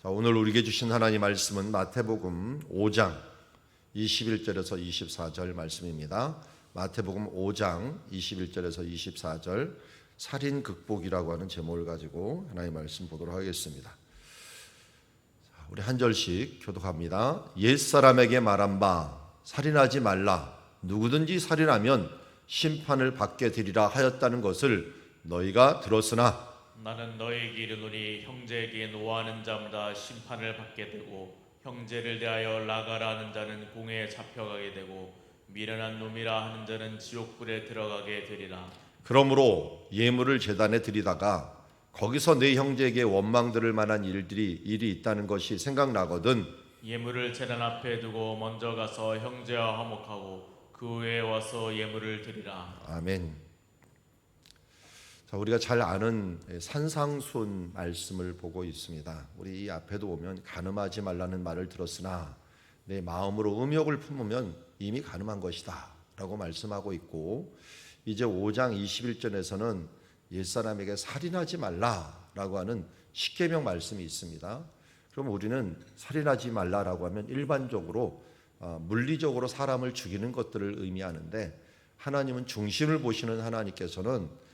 자, 오늘 우리에게 주신 하나님 말씀은 마태복음 5장 21절에서 24절 말씀입니다. 마태복음 5장 21절에서 24절 살인 극복이라고 하는 제목을 가지고 하나님 말씀 보도록 하겠습니다. 자, 우리 한 절씩 교독합니다. 옛사람에게 말한 바 살인하지 말라. 누구든지 살인하면 심판을 받게 되리라 하였다는 것을 너희가 들었으나 나는 너희에게 이르노니 형제에게 노하는 자마다 심판을 받게 되고 형제를 대하여 라가라 하는 자는 공회에 잡혀가게 되고 미련한 놈이라 하는 자는 지옥불에 들어가게 되리라. 그러므로 예물을 제단에 드리다가 거기서 내 형제에게 원망 들을 만한 일이 있다는 것이 생각나거든 예물을 제단 앞에 두고 먼저 가서 형제와 화목하고 그 후에 와서 예물을 드리라. 아멘. 자, 우리가 잘 아는 산상순 말씀을 보고 있습니다. 우리 이 앞에도 보면 간음하지 말라는 말을 들었으나 내 마음으로 음욕을 품으면 이미 간음한 것이다 라고 말씀하고 있고, 이제 5장 21절에서는 옛사람에게 살인하지 말라라고 하는 십계명 말씀이 있습니다. 그럼 우리는 살인하지 말라라고 하면 일반적으로 물리적으로 사람을 죽이는 것들을 의미하는데, 하나님은 중심을 보시는 하나님께서는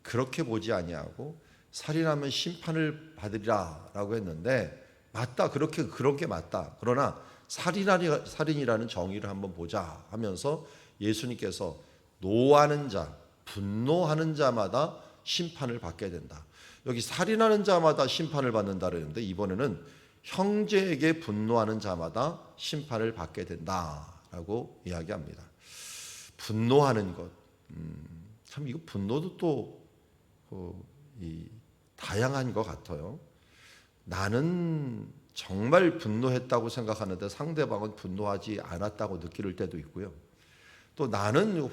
그렇게 보지 아니하고 살인하면 심판을 받으리라라고 했는데, 맞다, 그런 게 맞다. 그러나 살인이라는 정의를 한번 보자 하면서 예수님께서 노하는 자, 분노하는 자마다 심판을 받게 된다. 여기 살인하는 자마다 심판을 받는다 그랬는데, 이번에는 형제에게 분노하는 자마다 심판을 받게 된다라고 이야기합니다. 분노하는 것, 참 이거 분노도 또 다양한 것 같아요. 나는 정말 분노했다고 생각하는데 상대방은 분노하지 않았다고 느낄 때도 있고요. 또 나는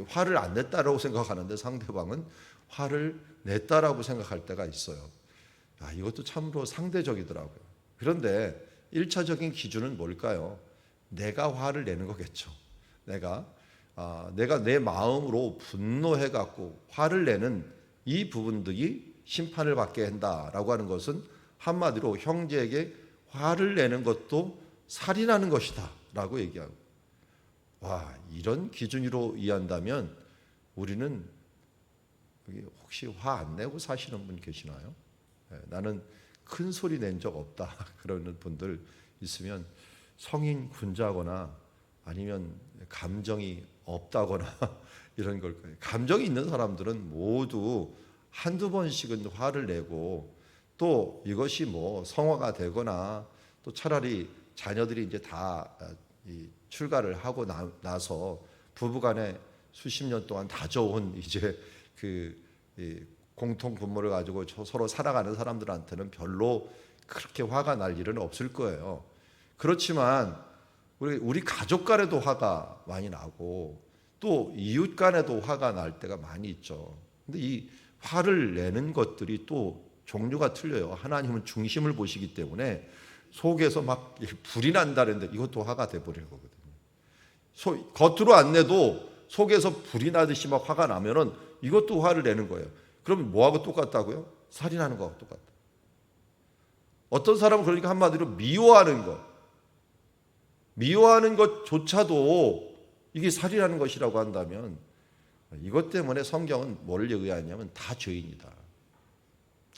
화를 안 냈다라고 생각하는데 상대방은 화를 냈다라고 생각할 때가 있어요. 이것도 참으로 상대적이더라고요. 그런데 1차적인 기준은 뭘까요? 내가 화를 내는 거겠죠. 내가 내 마음으로 분노해갖고 화를 내는 이 부분들이 심판을 받게 한다라고 하는 것은 한마디로 형제에게 화를 내는 것도 살인하는 것이다 라고 얘기하고, 이런 기준으로 이해한다면 우리는 혹시 화 안 내고 사시는 분 계시나요? 나는 큰 소리 낸 적 없다 그러는 분들 있으면 성인 군자거나 아니면 감정이 없다거나 이런 걸 거예요. 감정이 있는 사람들은 모두 한두 번씩은 화를 내고, 또 이것이 뭐 성화가 되거나 또 차라리 자녀들이 이제 다 출가를 하고 나서 부부간에 수십 년 동안 다져온 이제 공통 분모를 가지고 서로 살아가는 사람들한테는 별로 그렇게 화가 날 일은 없을 거예요. 그렇지만 우리 가족 간에도 화가 많이 나고 또 이웃 간에도 화가 날 때가 많이 있죠. 근데 이 화를 내는 것들이 또 종류가 틀려요. 하나님은 중심을 보시기 때문에 속에서 막 불이 난다는데 이것도 화가 돼버리는 거거든요. 겉으로 안 내도 속에서 불이 나듯이 막 화가 나면은 이것도 화를 내는 거예요. 그럼 뭐하고 똑같다고요? 살인하는 거하고 똑같다. 어떤 사람은 그러니까 한마디로 미워하는 것조차도 이게 살인하는 것이라고 한다면, 이것 때문에 성경은 뭘 얘기하냐면 다 죄인이다.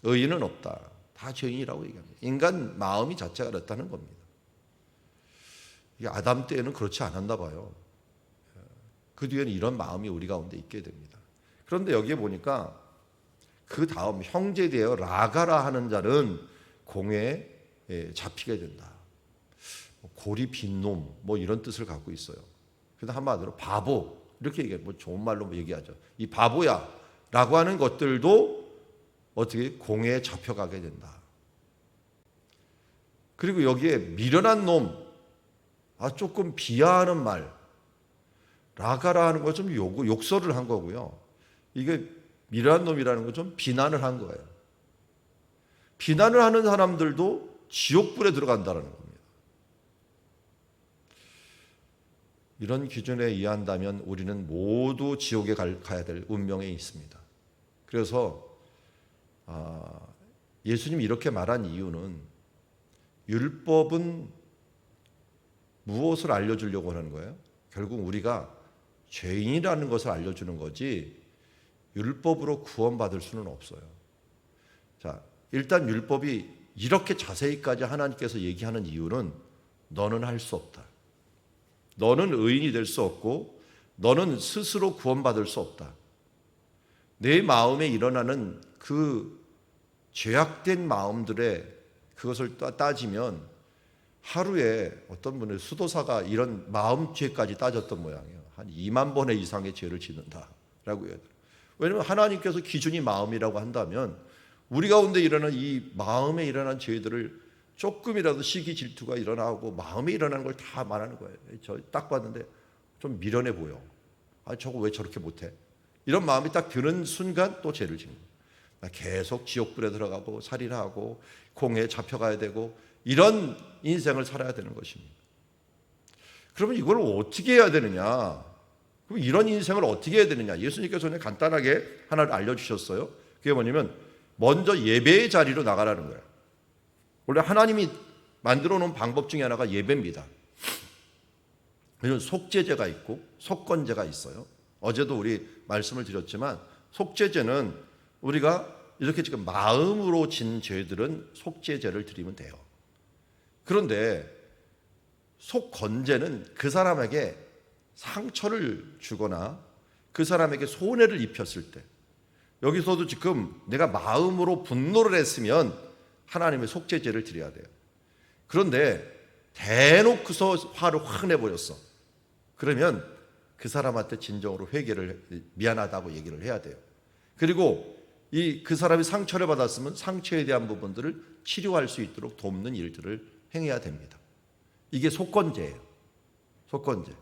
의인은 없다. 다 죄인이라고 얘기합니다. 인간 마음이 자체가 그렇다는 겁니다. 이게 아담 때에는 그렇지 않았나 봐요. 그 뒤에는 이런 마음이 우리 가운데 있게 됩니다. 그런데 여기에 보니까 그 다음 형제에 대하여 라가라 하는 자는 공회에 잡히게 된다. 고리 빈 놈 뭐 이런 뜻을 갖고 있어요. 그래서 한마디로 바보 이렇게 얘기해요. 뭐 좋은 말로 얘기하죠. 이 바보야 라고 하는 것들도 어떻게 공회에 잡혀가게 된다. 그리고 여기에 미련한 놈, 조금 비하하는 말, 라가라 하는 거 좀 욕설을 한 거고요. 이게 미련한 놈이라는 거 좀 비난을 한 거예요. 비난을 하는 사람들도 지옥불에 들어간다는 겁니다. 이런 기준에 의한다면 우리는 모두 지옥에 가야 될 운명에 있습니다. 그래서 예수님이 이렇게 말한 이유는 율법은 무엇을 알려주려고 하는 거예요? 결국 우리가 죄인이라는 것을 알려주는 거지 율법으로 구원받을 수는 없어요. 자, 일단 율법이 이렇게 자세히까지 하나님께서 얘기하는 이유는 너는 할 수 없다. 너는 의인이 될 수 없고 너는 스스로 구원받을 수 없다. 내 마음에 일어나는 그 죄악된 마음들의 그것을 따지면 하루에 어떤 분의 수도사가 이런 마음 죄까지 따졌던 모양이에요. 한 2만 번의 이상의 죄를 짓는다라고 해요. 왜냐하면 하나님께서 기준이 마음이라고 한다면 우리 가운데 일어나는 이 마음에 일어난 죄들을 조금이라도 시기 질투가 일어나고 마음에 일어나는 걸 다 말하는 거예요. 저 딱 봤는데 좀 미련해 보여. 아, 저거 왜 저렇게 못해? 이런 마음이 딱 드는 순간 또 죄를 짓는 거예요. 나 계속 지옥불에 들어가고 살인하고 공에 잡혀가야 되고 이런 인생을 살아야 되는 것입니다. 그러면 이걸 어떻게 해야 되느냐? 그럼 이런 인생을 어떻게 해야 되느냐? 예수님께서 그냥 간단하게 하나를 알려주셨어요. 그게 뭐냐면 먼저 예배의 자리로 나가라는 거예요. 원래 하나님이 만들어 놓은 방법 중에 하나가 예배입니다. 속죄제가 있고 속건제가 있어요. 어제도 우리 말씀을 드렸지만 속죄제는 우리가 이렇게 지금 마음으로 진 죄들은 속죄제를 드리면 돼요. 그런데 속건제는 그 사람에게 상처를 주거나 그 사람에게 손해를 입혔을 때, 여기서도 지금 내가 마음으로 분노를 했으면 하나님의 속죄제를 드려야 돼요. 그런데 대놓고서 화를 확 내버렸어. 그러면 그 사람한테 진정으로 회개를, 미안하다고 얘기를 해야 돼요. 그리고 그 사람이 상처를 받았으면 상처에 대한 부분들을 치료할 수 있도록 돕는 일들을 행해야 됩니다. 이게 속건제예요. 속건제.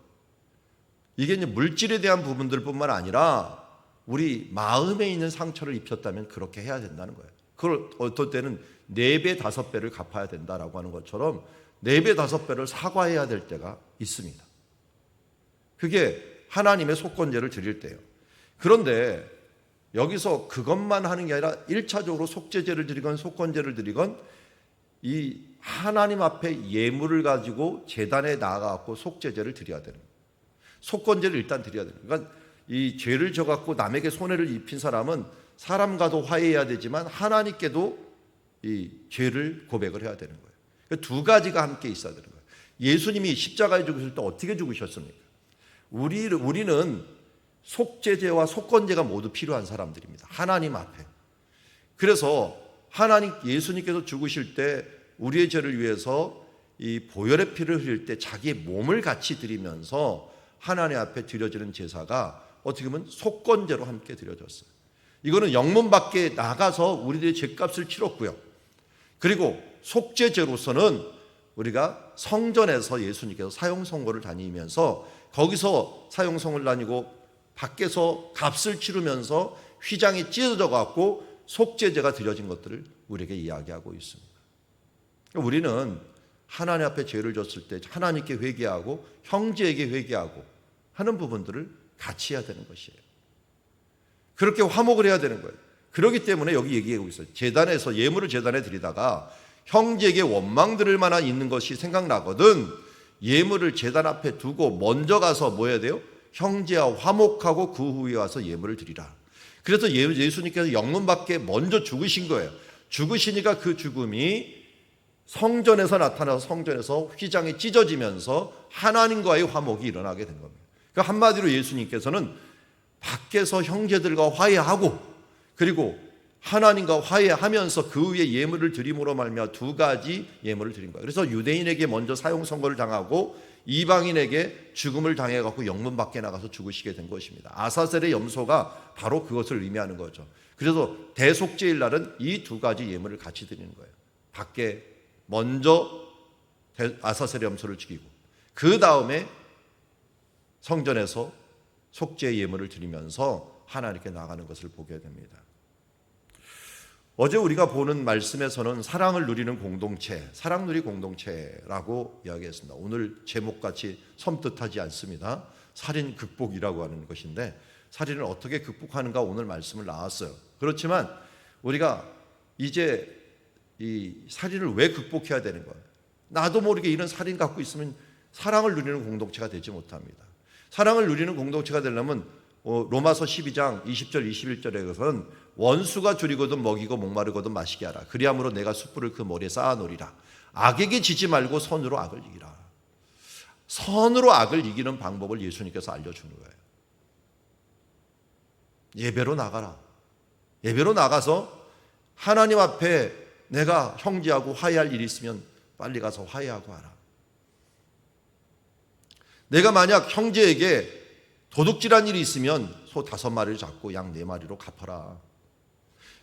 이게 이제 물질에 대한 부분들뿐만 아니라 우리 마음에 있는 상처를 입혔다면 그렇게 해야 된다는 거예요. 그걸 어떨 때는 4배, 5배를 갚아야 된다라고 하는 것처럼 4배, 5배를 사과해야 될 때가 있습니다. 그게 하나님의 속건제를 드릴 때예요. 그런데 여기서 그것만 하는 게 아니라 1차적으로 속죄제를 드리건 속건제를 드리건 이 하나님 앞에 예물을 가지고 제단에 나아가고 속죄제를 드려야 되는 거예요. 속건제를 일단 드려야 되는 거예요. 그러니까 이 죄를 져갖고 남에게 손해를 입힌 사람은 사람과도 화해해야 되지만 하나님께도 이 죄를 고백을 해야 되는 거예요. 그러니까 두 가지가 함께 있어야 되는 거예요. 예수님이 십자가에 죽으실 때 어떻게 죽으셨습니까? 우리는 속죄제와 속건제가 모두 필요한 사람들입니다. 하나님 앞에. 그래서 예수님께서 죽으실 때 우리의 죄를 위해서 이 보혈의 피를 흘릴 때 자기의 몸을 같이 드리면서 하나님 앞에 드려지는 제사가 어떻게 보면 속건제로 함께 드려졌어요. 이거는 영문 밖에 나가서 우리들의 죄값을 치렀고요. 그리고 속죄제로서는 우리가 성전에서 예수님께서 사형선고를 다니면서 거기서 사형선고를 다니고 밖에서 값을 치르면서 휘장이 찢어져 갖고 속죄제가 드려진 것들을 우리에게 이야기하고 있습니다. 우리는 하나님 앞에 죄를 졌을 때 하나님께 회개하고 형제에게 회개하고 하는 부분들을 같이 해야 되는 것이에요. 그렇게 화목을 해야 되는 거예요. 그렇기 때문에 여기 얘기하고 있어요. 제단에서 예물을 제단에 드리다가 형제에게 원망 들을 만한 있는 것이 생각나거든 예물을 제단 앞에 두고 먼저 가서 뭐 해야 돼요? 형제와 화목하고 그 후에 와서 예물을 드리라. 그래서 예수님께서 영문 밖에 먼저 죽으신 거예요. 죽으시니까 그 죽음이 성전에서 나타나서 성전에서 휘장이 찢어지면서 하나님과의 화목이 일어나게 된 겁니다. 그러니까 한마디로 예수님께서는 밖에서 형제들과 화해하고 그리고 하나님과 화해하면서 그 위에 예물을 드림으로 말미암아 두 가지 예물을 드린 거예요. 그래서 유대인에게 먼저 사형 선고를 당하고 이방인에게 죽음을 당해 갖고 영문 밖에 나가서 죽으시게 된 것입니다. 아사셀의 염소가 바로 그것을 의미하는 거죠. 그래서 대속죄일 날은 이 두 가지 예물을 같이 드리는 거예요. 밖에 먼저 아사셀의 염소를 죽이고 그 다음에 성전에서 속죄 예물을 드리면서 하나님께 나가는 것을 보게 됩니다. 어제 우리가 보는 말씀에서는 사랑을 누리는 공동체, 사랑누리 공동체라고 이야기했습니다. 오늘 제목같이 섬뜩하지 않습니다. 살인 극복이라고 하는 것인데 살인을 어떻게 극복하는가 오늘 말씀을 나왔어요. 그렇지만 우리가 이제 이 살인을 왜 극복해야 되는 거예요? 나도 모르게 이런 살인 갖고 있으면 사랑을 누리는 공동체가 되지 못합니다. 사랑을 누리는 공동체가 되려면 로마서 12장 20절 21절에서는 원수가 줄이거든 먹이고 목마르거든 마시게 하라. 그리함으로 내가 숯불을 그 머리에 쌓아놓으리라. 악에게 지지 말고 선으로 악을 이기라. 선으로 악을 이기는 방법을 예수님께서 알려주는 거예요. 예배로 나가라. 예배로 나가서 하나님 앞에 내가 형제하고 화해할 일이 있으면 빨리 가서 화해하고 하라. 내가 만약 형제에게 도둑질한 일이 있으면 소 5마리를 잡고 양 4마리로 갚아라.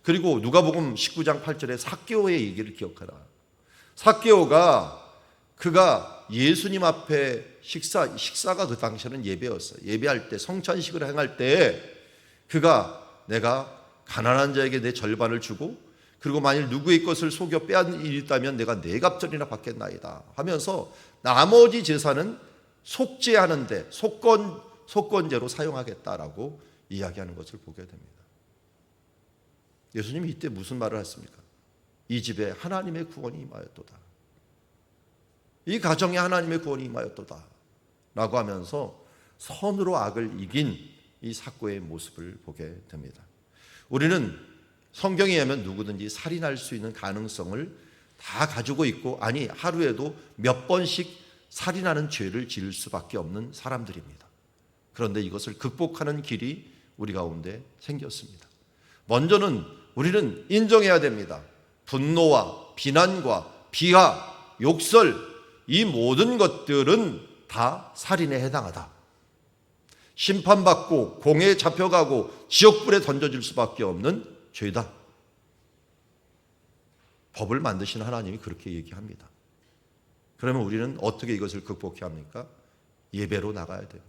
그리고 누가복음 19장 8절에 삭개오의 얘기를 기억하라. 삭개오가 그가 예수님 앞에 식사가 그 당시에는 예배였어요. 예배할 때 성찬식을 행할 때 그가 내가 가난한 자에게 내 절반을 주고 그리고 만일 누구의 것을 속여 빼앗는 일이 있다면 내가 4갑절이나 받겠나이다 하면서 나머지 재산은 속죄하는데 속건제로 사용하겠다라고 이야기하는 것을 보게 됩니다. 예수님이 이때 무슨 말을 했습니까? 이 집에 하나님의 구원이 임하였도다. 이 가정에 하나님의 구원이 임하였도다 라고 하면서 선으로 악을 이긴 이 삭개오의 모습을 보게 됩니다. 우리는 성경에 의하면 누구든지 살인할 수 있는 가능성을 다 가지고 있고, 아니 하루에도 몇 번씩 살인하는 죄를 지을 수밖에 없는 사람들입니다. 그런데 이것을 극복하는 길이 우리 가운데 생겼습니다. 먼저는 우리는 인정해야 됩니다. 분노와 비난과 비하, 욕설, 이 모든 것들은 다 살인에 해당하다. 심판받고 공회에 잡혀가고 지옥불에 던져질 수밖에 없는 죄다. 법을 만드신 하나님이 그렇게 얘기합니다. 그러면 우리는 어떻게 이것을 극복해야 합니까? 예배로 나가야 됩니다.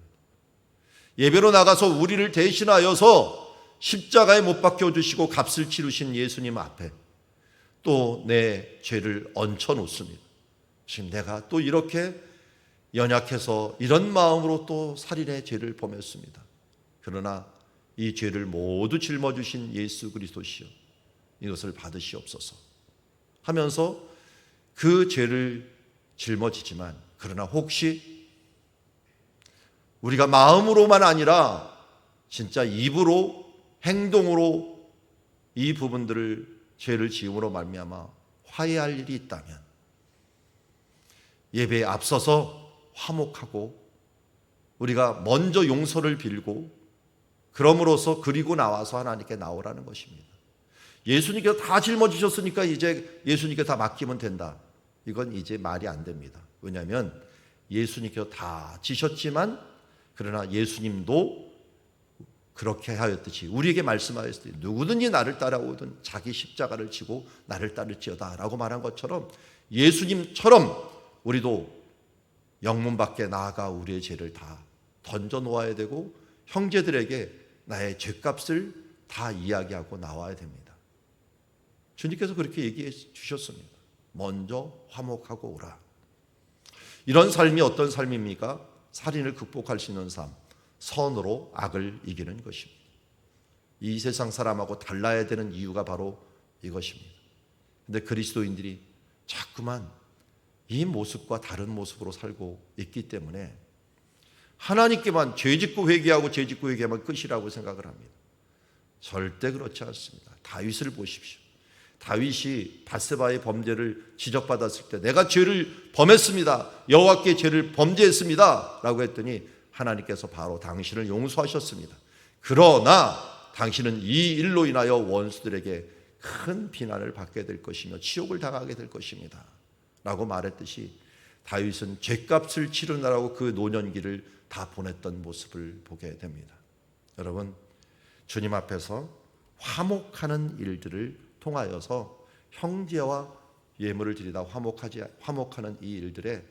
예배로 나가서 우리를 대신하여서 십자가에 못 박혀 주시고 값을 치르신 예수님 앞에 또 내 죄를 얹혀 놓습니다. 지금 내가 또 이렇게 연약해서 이런 마음으로 또 살인의 죄를 범했습니다. 그러나 이 죄를 모두 짊어주신 예수 그리스도시여 이것을 받으시옵소서 하면서 그 죄를 짊어지지만, 그러나 혹시 우리가 마음으로만 아니라 진짜 입으로 행동으로 이 부분들을 죄를 지음으로 말미암아 화해할 일이 있다면 예배에 앞서서 화목하고 우리가 먼저 용서를 빌고 그럼으로써 그리고 나와서 하나님께 나오라는 것입니다. 예수님께서 다 짊어지셨으니까 이제 예수님께 다 맡기면 된다. 이건 이제 말이 안 됩니다. 왜냐하면 예수님께서 다 지셨지만 그러나 예수님도 그렇게 하였듯이 우리에게 말씀하였을 때 누구든지 나를 따라오든 자기 십자가를 지고 나를 따를지어다 라고 말한 것처럼 예수님처럼 우리도 영문 밖에 나아가 우리의 죄를 다 던져 놓아야 되고 형제들에게 나의 죄값을 다 이야기하고 나와야 됩니다. 주님께서 그렇게 얘기해 주셨습니다. 먼저 화목하고 오라. 이런 삶이 어떤 삶입니까? 살인을 극복할 수 있는 삶, 선으로 악을 이기는 것입니다. 이 세상 사람하고 달라야 되는 이유가 바로 이것입니다. 그런데 그리스도인들이 자꾸만 이 모습과 다른 모습으로 살고 있기 때문에 하나님께만 죄짓고 회개하고 죄짓고 회개하면 끝이라고 생각을 합니다. 절대 그렇지 않습니다. 다윗을 보십시오. 다윗이 밧세바의 범죄를 지적받았을 때 내가 죄를 범했습니다. 여호와께 죄를 범죄했습니다. 라고 했더니 하나님께서 바로 당신을 용서하셨습니다. 그러나 당신은 이 일로 인하여 원수들에게 큰 비난을 받게 될 것이며 치욕을 당하게 될 것입니다. 라고 말했듯이 다윗은 죄값을 치르느라고 그 노년기를 다 보냈던 모습을 보게 됩니다. 여러분, 주님 앞에서 화목하는 일들을 통하여서 형제와 예물을 드리다 화목하는 이 일들에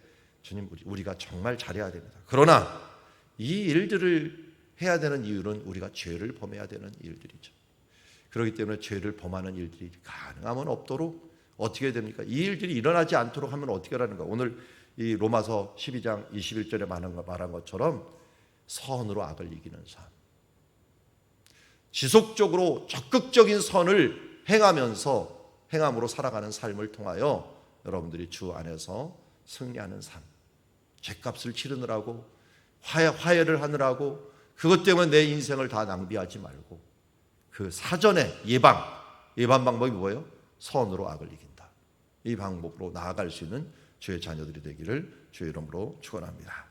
주님 우리가 정말 잘해야 됩니다. 그러나 이 일들을 해야 되는 이유는 우리가 죄를 범해야 되는 일들이죠. 그렇기 때문에 죄를 범하는 일들이 가능하면 없도록 어떻게 됩니까? 이 일들이 일어나지 않도록 하면 어떻게 하라는가? 오늘 이 로마서 12장 21절에 말한 것처럼 선으로 악을 이기는 삶, 지속적으로 적극적인 선을 행하면서 행함으로 살아가는 삶을 통하여 여러분들이 주 안에서 승리하는 삶, 죗값을 치르느라고 화해를 하느라고 그것 때문에 내 인생을 다 낭비하지 말고 그 사전에 예방 방법이 뭐예요? 선으로 악을 이긴다. 이 방법으로 나아갈 수 있는 주의 자녀들이 되기를 주의 이름으로 축원합니다.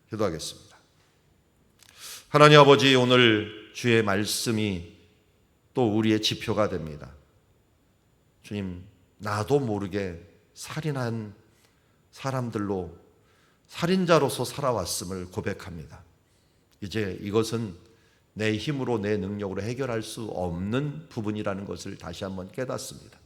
기도하겠습니다. 하나님 아버지, 오늘 주의 말씀이 또 우리의 지표가 됩니다. 주님, 나도 모르게 살인한 사람들로 살인자로서 살아왔음을 고백합니다. 이제 이것은 내 힘으로 내 능력으로 해결할 수 없는 부분이라는 것을 다시 한번 깨닫습니다.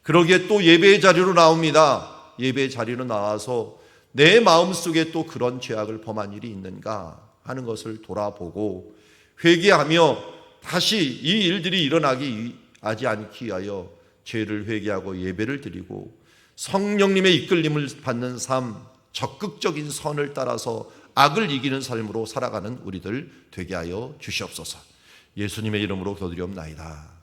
그러기에 또 예배의 자리로 나옵니다. 예배의 자리로 나와서 내 마음속에 또 그런 죄악을 범한 일이 있는가 하는 것을 돌아보고 회개하며 다시 이 일들이 일어나지 않기 위하여 죄를 회개하고 예배를 드리고 성령님의 이끌림을 받는 삶, 적극적인 선을 따라서 악을 이기는 삶으로 살아가는 우리들 되게 하여 주시옵소서. 예수님의 이름으로 기도드리옵나이다.